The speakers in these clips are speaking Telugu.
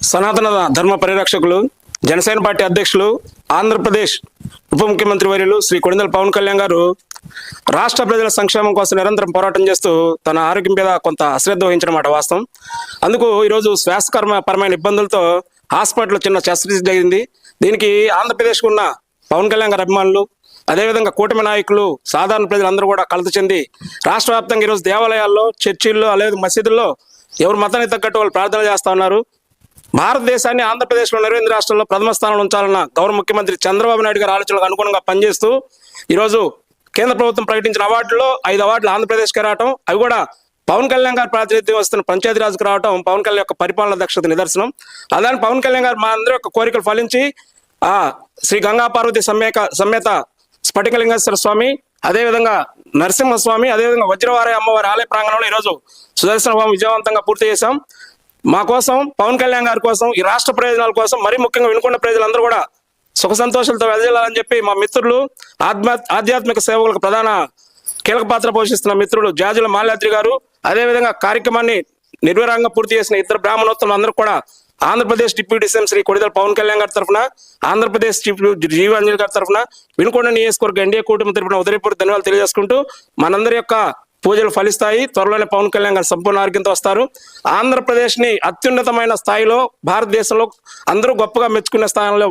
సనాతన ధర్మ పరిరక్షకులు, జనసేన పార్టీ అధ్యక్షులు, ఆంధ్రప్రదేశ్ ఉప ముఖ్యమంత్రి వర్యులు శ్రీ కొణిదెల పవన్ కళ్యాణ్ గారు రాష్ట్ర ప్రజల సంక్షేమం కోసం నిరంతరం పోరాటం చేస్తూ తన ఆరోగ్యం మీద కొంత అశ్రద్ధ వహించిన మాట వాస్తవం. అందుకు ఈరోజు శ్వాసకరమైన ఇబ్బందులతో హాస్పిటల్లో చిన్న శస్త్రచికిత్స జరిగింది. దీనికి ఆంధ్రప్రదేశ్కు ఉన్న పవన్ కళ్యాణ్ గారి అభిమానులు, అదేవిధంగా కూటమి నాయకులు, సాధారణ ప్రజలందరూ కూడా కలత చెంది రాష్ట్ర వ్యాప్తంగా ఈరోజు దేవాలయాల్లో, చర్చిల్లో, అలాగే మసీదుల్లో ఎవరు మతానికి తగ్గట్టు వాళ్ళు ప్రార్థన చేస్తా ఉన్నారు. భారతదేశాన్ని ఆంధ్రప్రదేశ్లో 28 రాష్ట్రాల్లో ప్రథమ స్థానంలో ఉంచాలన్న గౌరవ ముఖ్యమంత్రి చంద్రబాబు నాయుడు గారి ఆలోచనలకు అనుగుణంగా పనిచేస్తూ ఈరోజు కేంద్ర ప్రభుత్వం ప్రకటించిన అవార్డుల్లో 5 అవార్డులు ఆంధ్రప్రదేశ్కి రావటం, అవి కూడా పవన్ కళ్యాణ్ గారు ప్రాతినిధ్యం వస్తున్న పంచాయతీరాజ్కి రావటం పవన్ కళ్యాణ్ యొక్క పరిపాలన దక్షత నిదర్శనం. అలానే పవన్ కళ్యాణ్ గారు మా అందరి యొక్క కోరికలు ఫలించి శ్రీ గంగా పార్వతి సమేత స్ఫటికలింగేశ్వర స్వామి, అదేవిధంగా నరసింహస్వామి, అదేవిధంగా వజ్రవారి అమ్మవారి ఆలయ ప్రాంగణంలో ఈరోజు సుదర్శన హోమం విజయవంతంగా పూర్తి చేశాం. మా కోసం, పవన్ కళ్యాణ్ గారి కోసం, ఈ రాష్ట్ర ప్రయోజనాల కోసం, మరీ ముఖ్యంగా వినుకొండ ప్రజలందరూ కూడా సుఖ సంతోషాలతో వెదజల్లాలని చెప్పి మా మిత్రులు, ఆధ్యాత్మిక సేవకులకు ప్రధాన కీలక పాత్ర పోషిస్తున్న మిత్రులు జాజుల మాల్యాద్రి గారు, అదేవిధంగా కార్యక్రమాన్ని నిర్విరాంగా పూర్తి చేసిన 2 బ్రాహ్మణోత్తములు అందరూ కూడా ఆంధ్రప్రదేశ్ డిప్యూటీ సీఎం శ్రీ కొణిదెల పవన్ కళ్యాణ్ గారి తరఫున, ఆంధ్రప్రదేశ్ జీవాంజలి గారి తరఫున, వినుకొండ నియోజకవర్గ ఎన్డీఏ కూటమి తరఫున ఉదయపూర్వక ధన్యవాదాలు తెలియజేసుకుంటూ మనందరి యొక్క పూజలు ఫలిస్తాయి. త్వరలోనే పవన్ కళ్యాణ్ గారు సంపూర్ణ ఆరోగ్యంతో వస్తారు. ఆంధ్రప్రదేశ్ ని అత్యున్నతమైన స్థాయిలో భారతదేశంలో అందరూ గొప్పగా మెచ్చుకునే స్థానంలో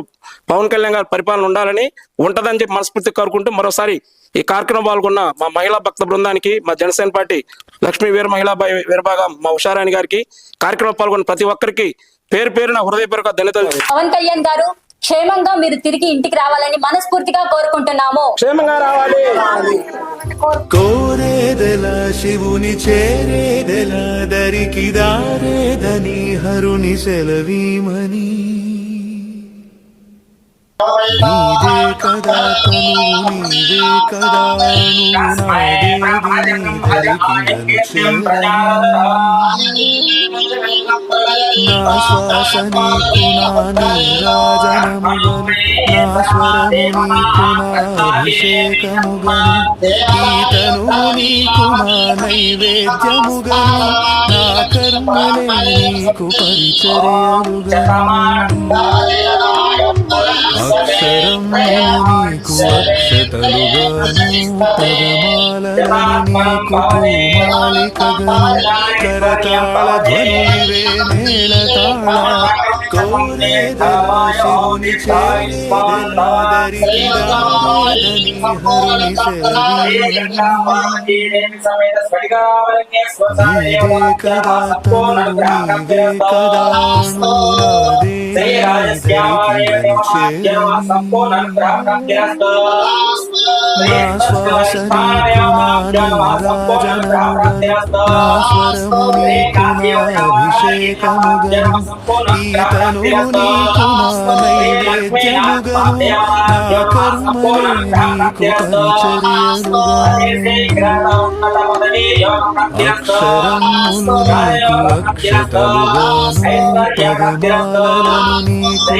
పవన్ కళ్యాణ్ గారి పరిపాలన ఉండాలని, ఉంటదని చెప్పి మనస్ఫూర్తిగా కోరుకుంటూ మరోసారి ఈ కార్యక్రమం పాల్గొన్న మా మహిళా భక్త బృందానికి, మా జనసేన పార్టీ లక్ష్మీ వీర మహిళా వీరభాగం మా ఉషారాణి గారికి, కార్యక్రమం పాల్గొన్న ప్రతి ఒక్కరికి పేరు పేరున హృదయపూర్వక ధన్యవాదాలు. పవన్ కళ్యాణ్ గారు క్షేమంగా మీరు తిరిగి ఇంటికి రావాలని మనస్ఫూర్తిగా కోరుకుంటున్నాము. క్షేమంగా రావాలి. కోరేదెల శివుని చేరేదెల దరికి దారేదని హరుని సెలవీమని నీదే కదా తను నీదే కదా నా శ్వాస నీకు నా నీరాజనముగను, నా స్వరము నీకు నా అభిషేకముగను, ఈతను నీకు నా నైవేద్యముగను, నా కర్మలే నీకు పరిచర్యలుగను. అక్షరం నీకు అక్షతలుగాను, పదమాలను నీకు పూమాలికగాను, కరతాళ ధ్వనులివే మేళతాళ. కోరేదెల శివుని చేరేదెల దరికి దారేదని హరుని సెలవీమని నీదే కదా తను నీదే కదా నాదే నా శ్వాస నీకు నా నీరాజనముగను, నా స్వరము నీకు నా అభిషేకముగను, ఈతను నీకు నా నైవేద్యముగను, నా కర్మలే నీకు పరిచర్యలుగను. అక్షరములు నీకు అక్షతలుగాను, పదమాలను నీకు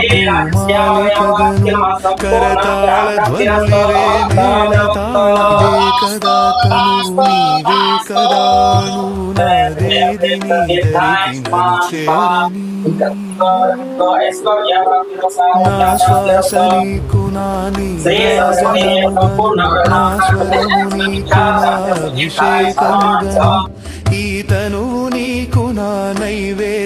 పూమాలికగను, కరతాళ ధ్వనులివే మేళతాళ. కదా తను నీవే కదా నాదేది నీదరికి నన్ను చేరని. నా శ్వాస నీకు నా నీరాజనముగను, నా స్వరము నీకు నా అభిషేకముగను, ఈతను నీకు నా నైవేద్యముగను,